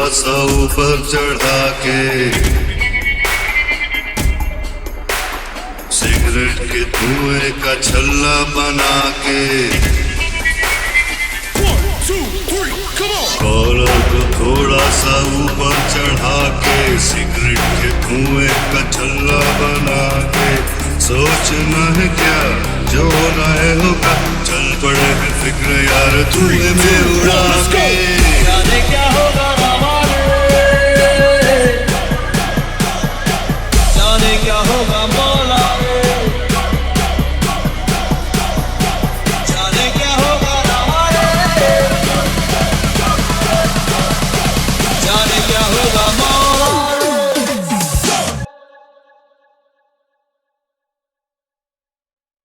सा ऊपर चढ़ा के, सिगरेट के धुएं का छल्ला बना के, कॉलर को थोड़ा सा ऊपर चढ़ा के, सिगरेट के धुएं का छल्ला बना के, सोचना है क्या जो होना है होगा, चल पड़े हैं फिक्र यार धुएं में उड़ा के।